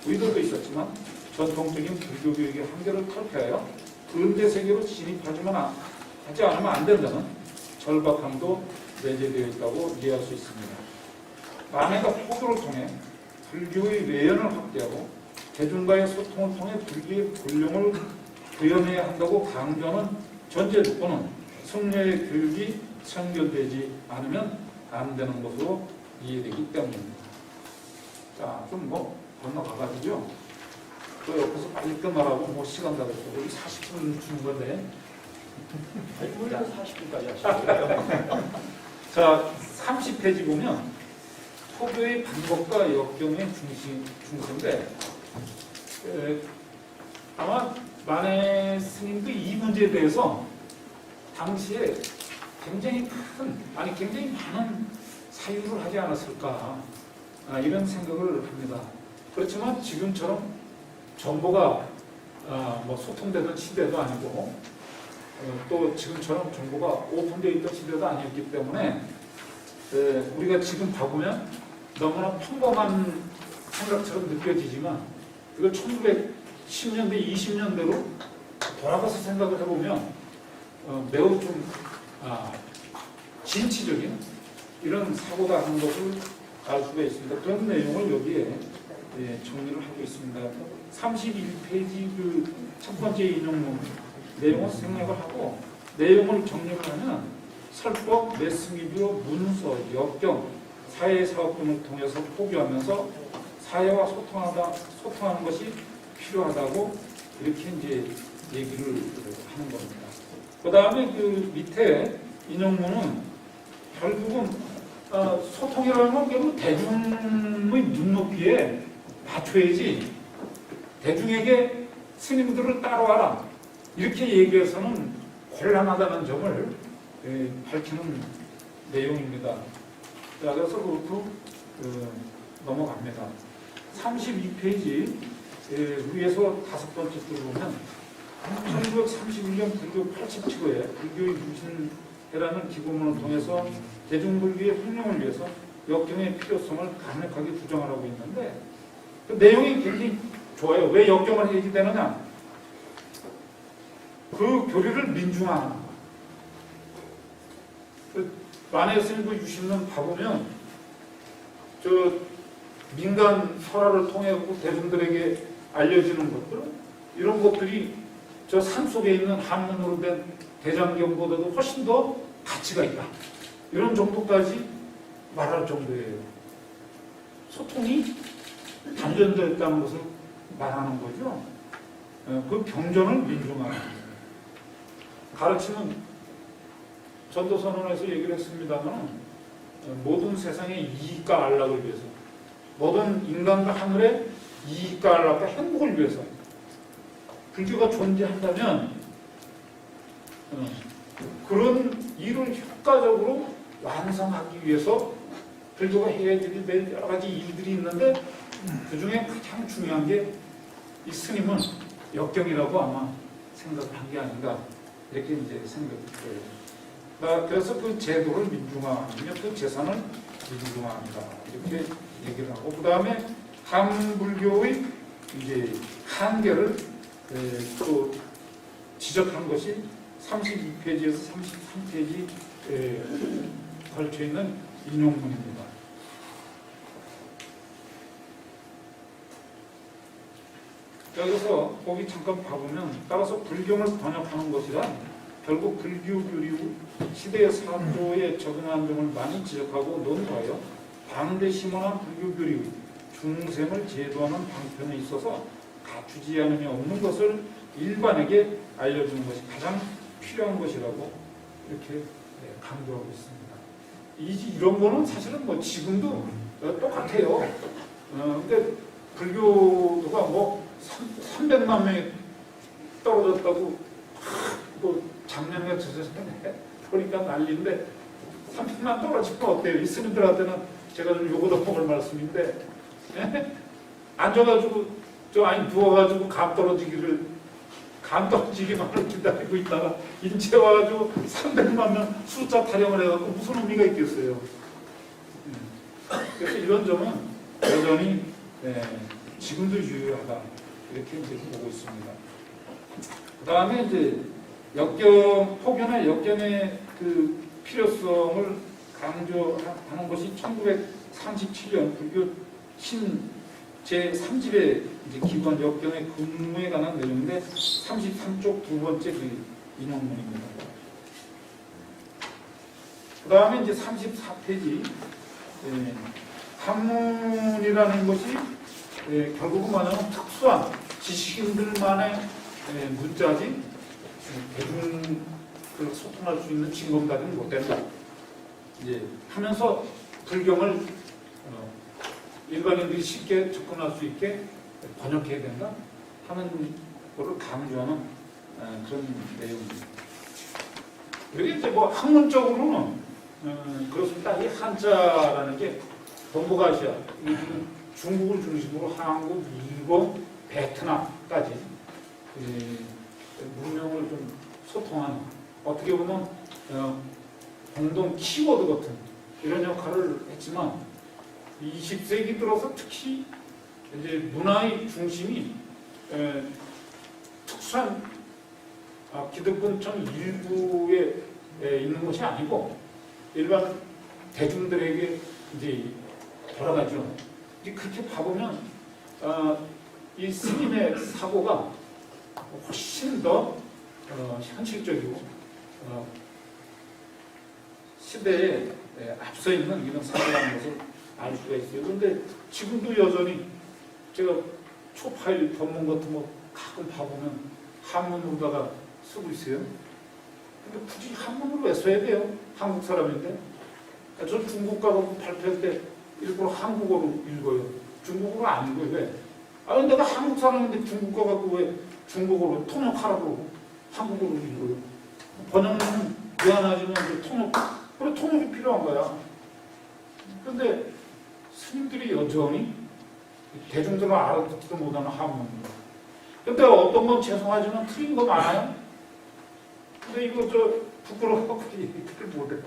의도도 있었지만 전통적인 불교 교육의 한계를 탈피하여 근대 세계로 진입하지만 하지 않으면 안 된다는 절박함도 내재되어 있다고 이해할 수 있습니다. 만해가 포교를 통해 불교의 외연을 확대하고 대중과의 소통을 통해 불교의 본령을 구현해야 한다고 강조하는 전제 조건은 승려의 교육이 선결되지 않으면 안 되는 것으로 이해되기 때문입니다. 자, 좀 건너가가지고요. 또 옆에서 빨리 끝나라고 시간 다 됐고 우리 40분 주는 건데 왜 40분까지 하시고요? 자, 30페이지 보면 포교의 방법과 역경의 중심인데 아마 만해 스님도 이 문제에 대해서 당시에 굉장히 많은 사유를 하지 않았을까 이런 생각을 합니다. 그렇지만 지금처럼 정보가 소통되던 시대도 아니고 또 지금처럼 정보가 오픈되어 있던 시대도 아니었기 때문에 우리가 지금 봐보면 너무나 평범한 생각처럼 느껴지지만 이걸 1910년대, 20년대로 돌아가서 생각을 해보면 매우 좀 진취적인 이런 사고다 하는 것을 알 수가 있습니다. 그런 내용을 여기에 정리를 하고 있습니다. 31페이지 그 첫 번째 인용 내용을 생략을 하고 내용을 정리를 하면 설법, 매스미디어, 문서, 역경, 사회사업 등을 통해서 포교하면서 사회와 소통하는 것이 필요하다고 이렇게 이제 얘기를 하는 겁니다. 그 다음에 그 밑에 인용문은 결국은 소통이라는 건 결국 대중의 눈높이에 맞춰야지 대중에게 스님들을 따라와라 이렇게 얘기해서는 곤란하다는 점을 밝히는 내용입니다. 자, 그래서 그것도 넘어갑니다. 32페이지 위에서 다섯 번째 줄 보면 1931년 불교 87호에 불교의 유신회라는 기고문을 통해서 대중불교의 혁명을 위해서 역경의 필요성을 강력하게 주장하라고 있는데 그 내용이 굉장히 좋아요. 왜 역경을 해야 되느냐? 그 교리를 민중화하는 거예요. 만해 스님도 유신론 봐보면 저 민간 설화를 통해 대중들에게 알려지는 것들 이런 것들이 저 산속에 있는 한문으로 된 대장경보다도 훨씬 더 가치가 있다. 이런 정도까지 말할 정도예요. 소통이 단전되었다는 것을 말하는 거죠. 그 경전을 민중화하는 거예요. 가르치는 전도선언에서 얘기를 했습니다만 모든 세상의 이익과 안락을 위해서 모든 인간과 하늘의 이익과 안락과 행복을 위해서 불교가 존재한다면 그런 일을 효과적으로 완성하기 위해서 불교가 해야 될 여러 가지 일들이 있는데 그 중에 가장 중요한 게 이 스님은 역경이라고 아마 생각을 한 게 아닌가 이렇게 이제 생각이 들어요. 그래서 그 제도를 민중화하며 그 재산을 불공합니다. 이렇게 얘기를 하고 그 다음에 한불교의 이제 한계를 또 지적한 것이 32페이지에서 33페이지 걸쳐 있는 인용문입니다. 여기서 거기 잠깐 봐보면 따라서 불경을 번역하는 것이란 결국 불교 교리의 시대의 사조에 적응한 점을 많이 지적하고 논거하여 방대심원한 불교 교리의 중생을 제도하는 방편에 있어서 갖추지 않음이 없는 것을 일반에게 알려주는 것이 가장 필요한 것이라고 이렇게 강조하고 있습니다. 이런 거는 사실은 뭐 지금도 똑같아요. 근데 불교가 뭐 300만 명이 떨어졌다고 뭐 작년에 저저전에 그러니까 난리인데 30만 떨어지면 어때요? 이 스님들한테는 제가 좀 요거도 먹을 말씀인데 앉아가지고 누워가지고 감 떨어지기만을 기다리고 있다가 인체 와가지고 300만 명 숫자 타령을 해갖고 무슨 의미가 있겠어요? 그래서 이런 점은 여전히 지금도 유효하다 이렇게 이제 보고 있습니다. 그 다음에 이제 포교나 역경의 그 필요성을 강조하는 것이 1937년 불교 신 제3집의 이제 기본 역경의 근무에 관한 내용인데 33쪽 두 번째 그 인용문입니다. 그 다음에 이제 34페이지 한문이라는 것이 결국은 뭐냐면 특수한 지식인들만의 문자지 대중을 소통할 수 있는 징검다리는 못 된다. 이제 하면서 불경을 일반인들이 쉽게 접근할 수 있게 번역해야 된다 하는 것을 강조하는 그런 내용입니다. 그리고 이제 뭐 학문적으로는 그렇습니다. 이 한자라는 게 동북아시아, 중국을 중심으로 한국, 일본, 베트남까지 문명을 좀 소통하는 어떻게 보면 공동 키워드 같은 이런 역할을 했지만 20세기 들어서 특히 이제 문화의 중심이 특수한 기득권층 일부에 있는 것이 아니고 일반 대중들에게 이제 돌아가죠. 이제 그렇게 봐보면 이 스님의 사고가 훨씬 더 현실적이고 시대에 앞서 있는 이런 사고라는 것을 알 수가 있어요. 그런데 지금도 여전히 제가 초파일 법문 같은 거 가끔 봐보면 한문으로다가 쓰고 있어요. 근데 굳이 한문으로 왜 써야 돼요? 한국 사람인데. 전 중국 가고 발표할 때 일부러 한국어로 읽어요. 중국어로 안 읽어요. 왜? 내가 한국 사람인데 중국 가고 왜 중국어로 통역하라고 그러고 한국어로 읽어요. 번역은 미안하지만 그래 통역이 필요한 거야. 그런데 스님들이 여전히 대중들은 알아듣지도 못하는 한문입니다. 근데 어떤 건 죄송하지만 틀린 거 많아요. 근데 이거 부끄러워갖고 얘기를 못해요.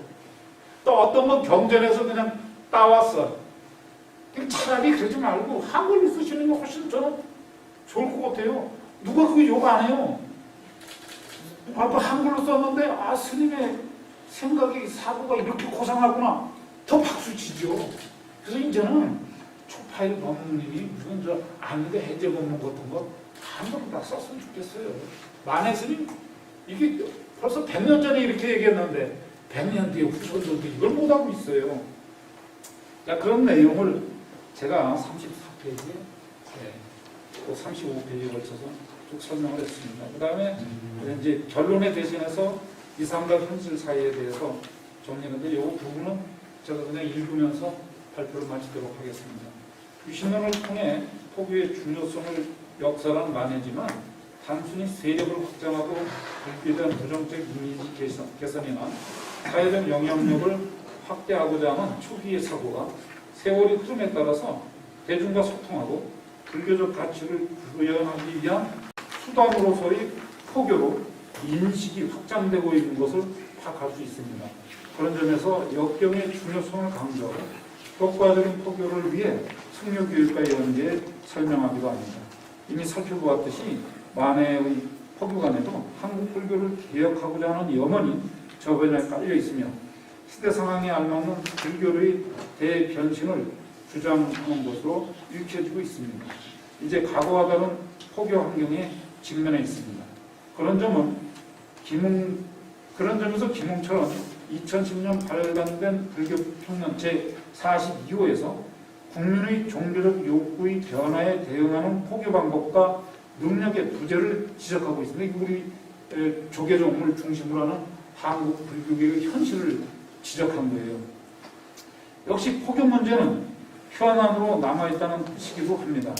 또 어떤 건 경전에서 그냥 따왔어. 차라리 그러지 말고 한글로 쓰시는 게 훨씬 저는 좋을 것 같아요. 누가 그거 욕 안 해요. 그 한글로 썼는데 스님의 생각이 사고가 이렇게 고상하구나. 더 박수 치죠. 그래서 이제는 초파일 법문님이 무슨 아는데 해제 법문 같은 거 한번 다 썼으면 좋겠어요. 만해 스님 이게 벌써 100년 전에 이렇게 얘기했는데 100년 뒤에 후손들도 이걸 못하고 있어요. 자, 그런 내용을 제가 34페이지에 또 35페이지에 걸쳐서 쭉 설명을 했습니다. 그 다음에 이제 결론에 대신해서 이상과 현실 사이에 대해서 정리했는데 이 부분은 제가 그냥 읽으면서 발표를 마치도록 하겠습니다. 유신론을 통해 포교의 중요성을 역사란 만해지만 단순히 세력을 확장하고 불교에 대한 부정적 이미지 개선이나 사회적 영향력을 확대하고자 하는 초기의 사고가 세월의 흐름에 따라서 대중과 소통하고 불교적 가치를 구현하기 위한 수단으로서의 포교로 인식이 확장되고 있는 것을 파악할 수 있습니다. 그런 점에서 역경의 중요성을 강조하고 효과적인 포교를 위해 승려교육과 연계해 설명하기도 합니다. 이미 살펴보았듯이 만해의 포교관에도 한국 불교를 개혁하고자 하는 염원이 저변에 깔려 있으며 시대 상황에 알맞는 불교의 대변신을 주장하는 것으로 읽혀지고 있습니다. 이제 과거와 다른 포교 환경에 직면해 있습니다. 그런 점에서 김웅처럼 2010년 발간된 불교평론 제42호에서 국민의 종교적 욕구의 변화에 대응하는 포교 방법과 능력의 부재를 지적하고 있습니다. 이거 우리 조계종을 중심으로 하는 한국 불교계의 현실을 지적한 거예요. 역시 포교 문제는 현안으로 남아있다는 시기도 합니다.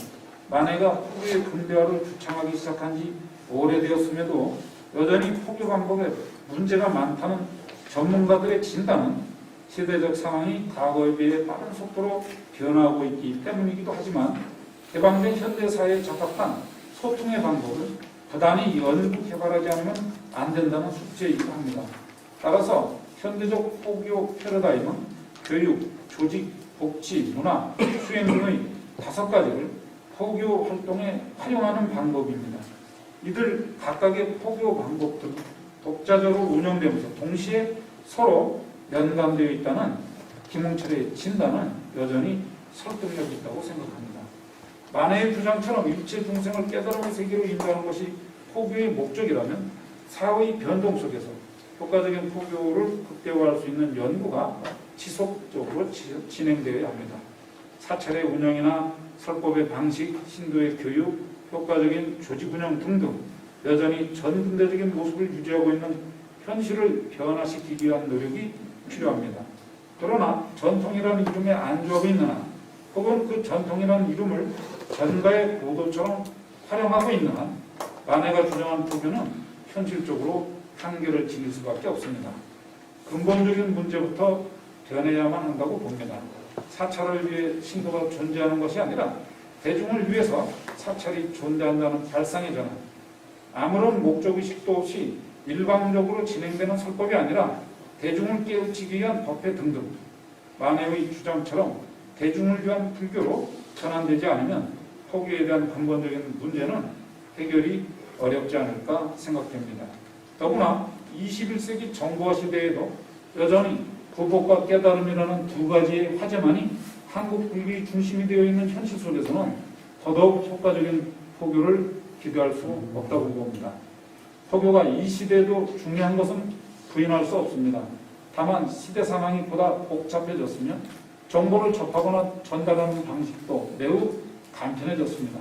만해가 포교의 근대화를 주창하기 시작한 지 오래되었음에도 여전히 포교 방법에 문제가 많다는 전문가들의 진단은 시대적 상황이 과거에 비해 빠른 속도로 변화하고 있기 때문이기도 하지만 개방된 현대사회에 적합한 소통의 방법을 부단히 연구 개발하지 않으면 안 된다는 숙제이기도 합니다. 따라서 현대적 포교 패러다임은 교육, 조직, 복지, 문화, 수행 등의 5가지를 포교 활동에 활용하는 방법입니다. 이들 각각의 포교 방법들은 독자적으로 운영되면서 동시에 서로 연관되어 있다는 김웅철의 진단은 여전히 설득력이 있다고 생각합니다. 만해의 주장처럼 일체 중생을 깨달음의 세계로 인도하는 것이 포교의 목적이라면 사회의 변동 속에서 효과적인 포교를 극대화할 수 있는 연구가 지속적으로 진행되어야 합니다. 사찰의 운영이나 설법의 방식, 신도의 교육, 효과적인 조직 운영 등등 여전히 전근대적인 모습을 유지하고 있는 현실을 변화시키기 위한 노력이 필요합니다. 그러나 전통이라는 이름에 안주하고 있는 한 혹은 그 전통이라는 이름을 전가의 보도처럼 활용하고 있는 한 만해가 주장한 포교는 현실적으로 한계를 지닐 수밖에 없습니다. 근본적인 문제부터 변해야만 한다고 봅니다. 사찰을 위해 신도가 존재하는 것이 아니라 대중을 위해서 사찰이 존재한다는 발상의 전환, 아무런 목적의식도 없이 일방적으로 진행되는 설법이 아니라 대중을 깨우치기 위한 법회 등등 만해의 주장처럼 대중을 위한 불교로 전환되지 않으면 포교에 대한 근본적인 문제는 해결이 어렵지 않을까 생각됩니다. 더구나 21세기 정보화 시대에도 여전히 구복과 깨달음이라는 2가지의 화제만이 한국 불교의 중심이 되어 있는 현실 속에서는 더더욱 효과적인 포교를 기대할 수 없다고 봅니다. 포교가 이 시대에도 중요한 것은 부인할 수 없습니다. 다만 시대 상황이 보다 복잡해졌으며 정보를 접하거나 전달하는 방식도 매우 간편해졌습니다.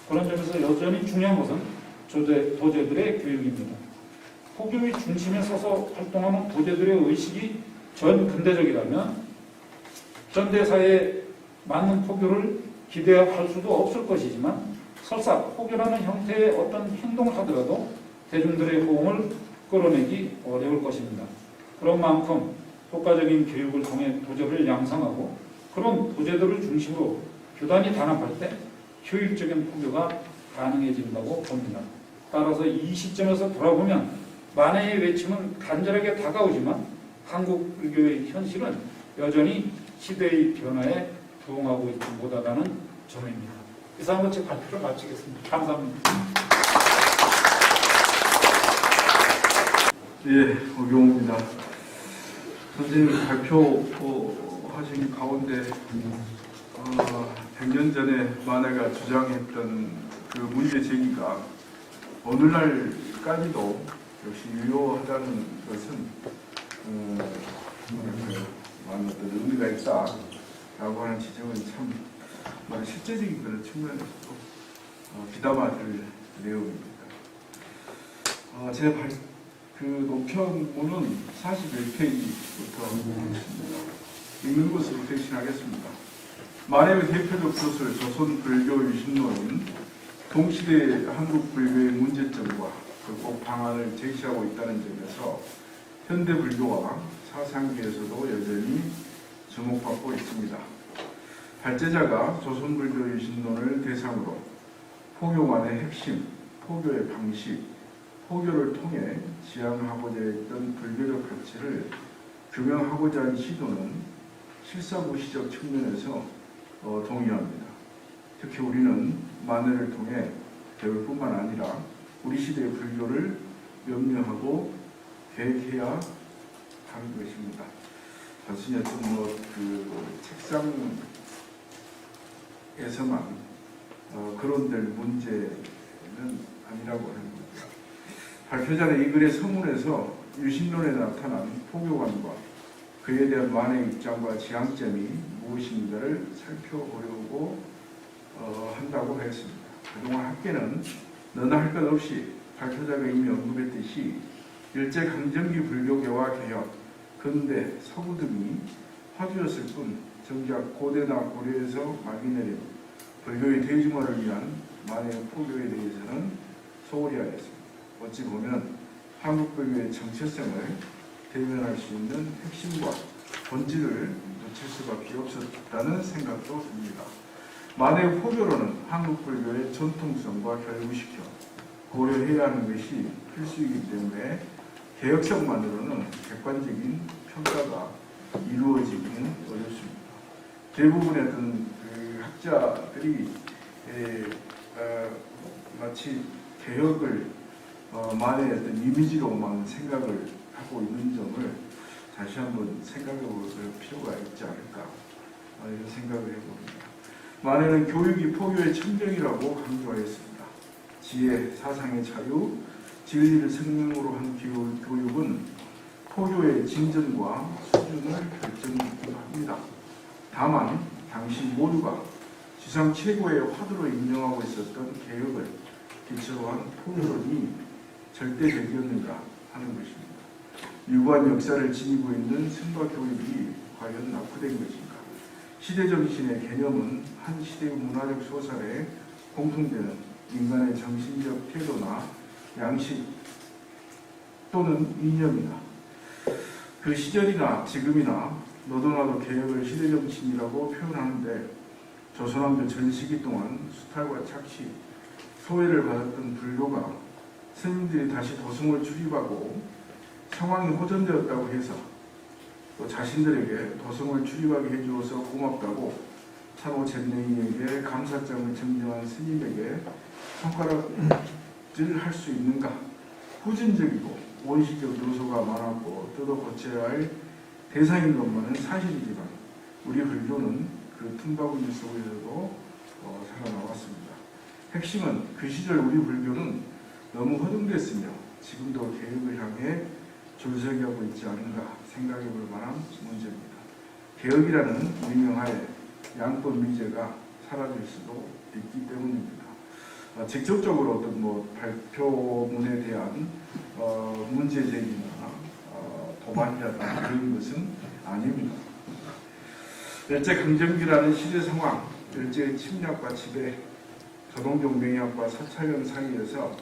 그런 점에서 여전히 중요한 것은 도제들의 교육입니다. 포교의 중심에 서서 활동하는 도제들의 의식이 전 근대적이라면 현대사회에 맞는 포교를 기대할 수도 없을 것이지만 설사 포교라는 형태의 어떤 행동을 하더라도 대중들의 호응을 끌어내기 어려울 것입니다. 그런 만큼 효과적인 교육을 통해 도제를 양성하고 그런 도제들을 중심으로 교단이 단합할 때 효율적인 포교가 가능해진다고 봅니다. 따라서 이 시점에서 돌아보면 만해의 외침은 간절하게 다가오지만 한국 불교의 현실은 여전히 시대의 변화에 부응하고 있지 못하다는 점입니다. 이상으로 제 발표를 마치겠습니다. 감사합니다. 예, 오경호입니다. 선생님 발표하신 가운데 100년 전에 만해가 주장했던 그 문제 제기가 오늘날까지도 역시 유효하다는 것은 많은 어떤 의미가 있다라고 하는 지적은 참 실제적인 그런 측면에서도 귀담아 들 내용입니다. 제 노편문은 41페이지부터 읽는 것으로 대신하겠습니다. 만해의 대표적 저술 조선 불교 유신론은 동시대 한국 불교의 문제점과 극복 방안을 제시하고 있다는 점에서 현대 불교와 사상계에서도 여전히 주목받고 있습니다. 발제자가 조선 불교 유신론을 대상으로 포교만의 핵심, 포교의 방식, 포교를 통해 지향하고자 했던 불교적 가치를 규명하고자 한 시도는 실사구시적 측면에서 동의합니다. 특히 우리는 만해를 통해 배울뿐만 아니라 우리 시대의 불교를 염려하고 계획해야 하는 것입니다. 단순히 어떤 책상에서만 거론될 문제는 아니라고 하는 겁니다. 발표자는 이 글의 서문에서 유신론에 나타난 포교관과 그에 대한 만의 입장과 지향점이 무엇인가를 살펴보려고 한다고 했습니다. 그동안 학계는 너나 할 것 없이 발표자가 이미 언급했듯이 일제강점기 불교계와 개혁, 근대, 서구 등이 화두였을 뿐 정작 고대나 고려에서 막이내린 불교의 대중화를 위한 만해의 포교에 대해서는 소홀히 하였습니다. 어찌 보면 한국 불교의 정체성을 대변할 수 있는 핵심과 본질을 놓칠 수밖에 없었다는 생각도 듭니다. 만해의 포교로는 한국 불교의 전통성과 결부시켜 고려해야 하는 것이 필수이기 때문에 개혁성만으로는 객관적인 평가가 이루어지기는 어렵습니다. 대부분의 그 학자들이 마치 개혁을 만해의 어떤 이미지로만 생각을 하고 있는 점을 다시 한번 생각해 볼 필요가 있지 않을까 이런 생각을 해봅니다. 만해는 교육이 포교의 천정이라고 강조하였습니다. 지혜, 사상의 자유, 진리를 생명으로 한 교육은 포교의 진전과 수준을 결정하기도 합니다. 다만 당시 모두가 지상 최고의 화두로 인정하고 있었던 개혁을 기초로 한 포교론이 절대적이었는가 하는 것입니다. 유구한 역사를 지니고 있는 승과 교육이 과연 낙후된 것인가? 시대정신의 개념은 한 시대의 문화적 소설에 공통되는 인간의 정신적 태도나 양식 또는 이념이나 그 시절이나 지금이나 너도나도 개혁을 시대정신이라고 표현하는데 조선왕조 전 시기 동안 수탈과 착시, 소외를 받았던 불교가 스님들이 다시 도성을 출입하고 상황이 호전되었다고 해서 또 자신들에게 도성을 출입하게 해주어서 고맙다고 차로 젠냉이에게 감사장을 증정한 스님에게 손가락질 할 수 있는가? 후진적이고 원시적 요소가 많았고 뜯어 고쳐야 할 대상인 것만은 사실이지만 우리 불교는 그 틈바구니 속에서도 살아나왔습니다. 핵심은 그 시절 우리 불교는 너무 허둥댔으며 지금도 개혁을 향해 줄서기하고 있지 않은가 생각해 볼 만한 문제입니다. 개혁이라는 명하에 양법 미제가 사라질 수도 있기 때문입니다. 직접적으로 어떤 발표문에 대한 문제 제기나 도발이라든가 그런 것은 아닙니다. 일제강점기라는 시대 상황, 일제의 침략과 지배, 조동종 맹약과 사찰령 사이에서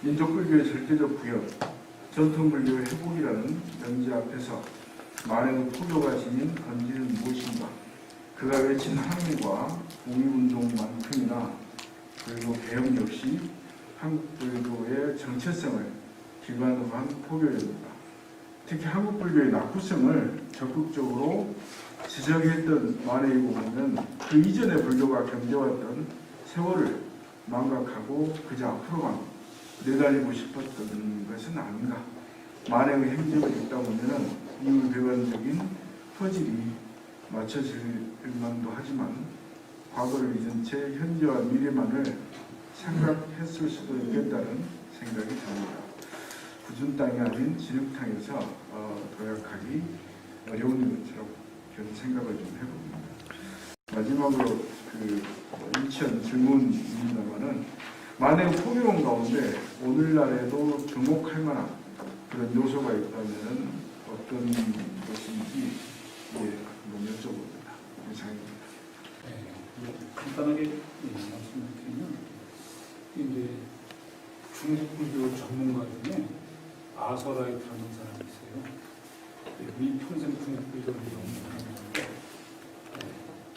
민족불교의 절대적 부연, 전통불교의 회복이라는 명제 앞에서 만해의 포교가 지닌 건지는 무엇인가? 그가 외친 항의과 독립운동만큼이나 그리고 개혁 역시 한국불교의 정체성을 기반으로 한 포교입니다. 특히 한국불교의 낙후성을 적극적으로 지적했던 만해이고 보면 그 이전의 불교가 견뎌왔던 세월을 망각하고 그저 앞으로만 내달리고 싶었던 것은 아닌가. 만해의 행적을 읽다 보면 이율배반적인 퍼즐이 맞춰질 만도 하지만 과거를 잊은 채 현재와 미래만을 생각했을 수도 있겠다는 생각이 듭니다. 굳은 땅이 아닌 진흙탕에서 도약하기 어려운 것처럼 그런 생각을 좀 해봅니다. 마지막으로 일치한 질문입니다만은 만해의 포교론 가운데 오늘날에도 주목할 만한 그런 요소가 있다면 어떤 것인지 한번 여쭤봅니다. 이상입니다. 간단하게 말씀드리면 이제 중국 불교 전문가 중에 아서라이트라는 사람이 있어요. 이 평생 중국 불교를 연구하는 사람인데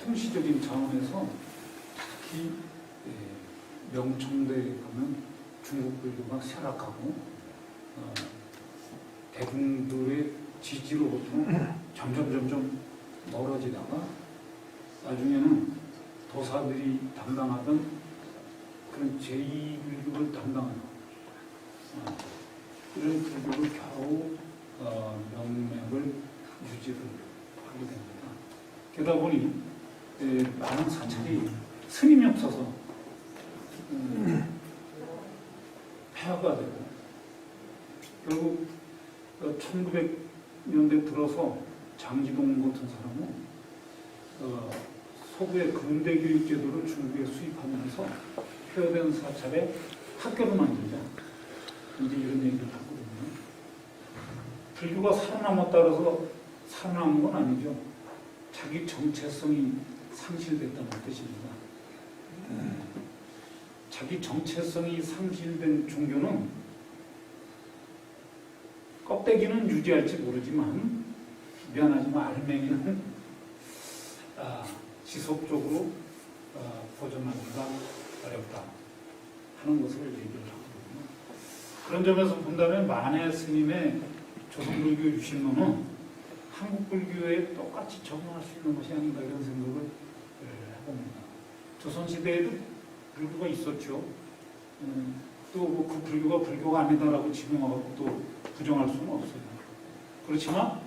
통시적인 차원에서 특히 명청대에 가면 중국 불교가 쇠락하고 대중들의 지지로부터 점점 멀어지다가 나중에는 도사들이 담당하던 그런 제2불교를 담당하는 이런 불교를 겨우 명맥을 유지를 하게 됩니다. 게다가 보니 많은 사찰이 스님이 없어서 폐하가 되고 결국 1900년대 들어서 장지동 같은 사람은 서구의 근대교육제도를 중국에 수입하면서 폐허된 사찰에 학교를 만들자 이제 이런 얘기를 하거든요. 불교가 살아남았다 해서 살아남은 건 아니죠. 자기 정체성이 상실됐다는 뜻입니다. 자기 정체성이 상실된 종교는 껍데기는 유지할지 모르지만 미안하지만 알맹이는 지속적으로 보존하기가 어렵다 하는 것을 얘기를 하거든요. 그런 점에서 본다면 만해 스님의 조선불교 유신론은 한국불교에 똑같이 적용할 수 있는 것이 아닌가 이런 생각을 해봅니다. 조선시대에도 불교가 있었죠. 또 그 불교가 불교가 아니다라고 지명하고 또 부정할 수는 없어요. 그렇지만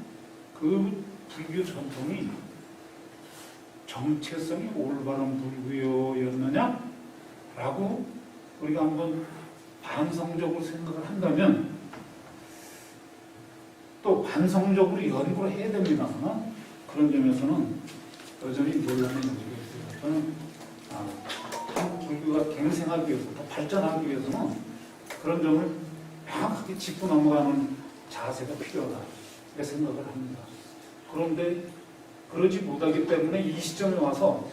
그 불교 전통이 정체성이 올바른 불교였느냐? 라고 우리가 한번 반성적으로 생각을 한다면 또 반성적으로 연구를 해야 됩니다만 그런 점에서는 여전히 논란의 여지가 있어요. 저는 한국 불교가 갱생하기 위해서 더 발전하기 위해서는 그런 점을 명확하게 짚고 넘어가는 자세가 필요하다 이렇게 생각을 합니다. 그런데 그러지 못하기 때문에 이 시점에 와서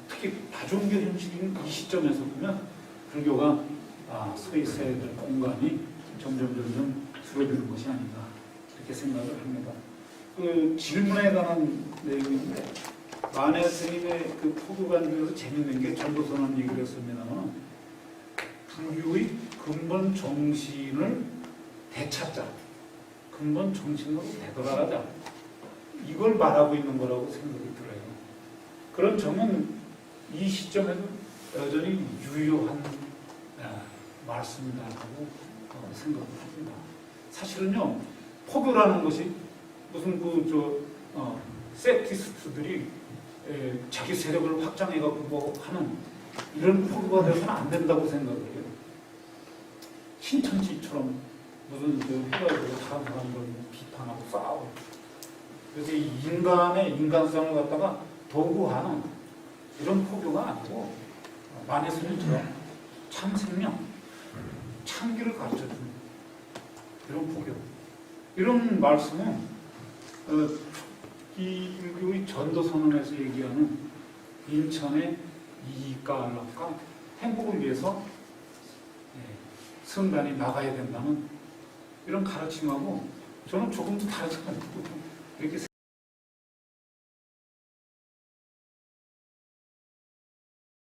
특히 다종교 형식인 이 시점에서 보면 불교가 서 있어야 될 공간이 점점 줄어드는 것이 아닌가 이렇게 생각을 합니다. 그 질문에 관한 내용인데 만해 스님의 그 포교관 중에서 재밌는 게 전도선언 얘기를 했습니다만 불교의 근본 정신을 되찾자, 근본 정신으로 되돌아가자 이걸 말하고 있는 거라고 생각이 들어요. 그런 점은 이 시점에도 여전히 유효한 말씀이라고 생각을 합니다. 사실은요, 포교라는 것이 무슨 세티스트들이 자기 세력을 확장해가지고 뭐 하는 이런 포교가 되어서는 안 된다고 생각을 해요. 신천지처럼 무슨 해가지고 다른 사람들 비판하고 싸우고 그래서 이 인간의 인간성을 갖다가 도구하는 이런 포교가 아니고 만해 스님처럼 참 생명, 참기를 가르쳐주는 이런 포교. 이런 말씀은 이 불교의 전도선언에서 얘기하는 인천의 이익과 안락과 행복을 위해서 성단이 나가야 된다는 이런 가르침하고 저는 조금도 다르지 않고 이렇게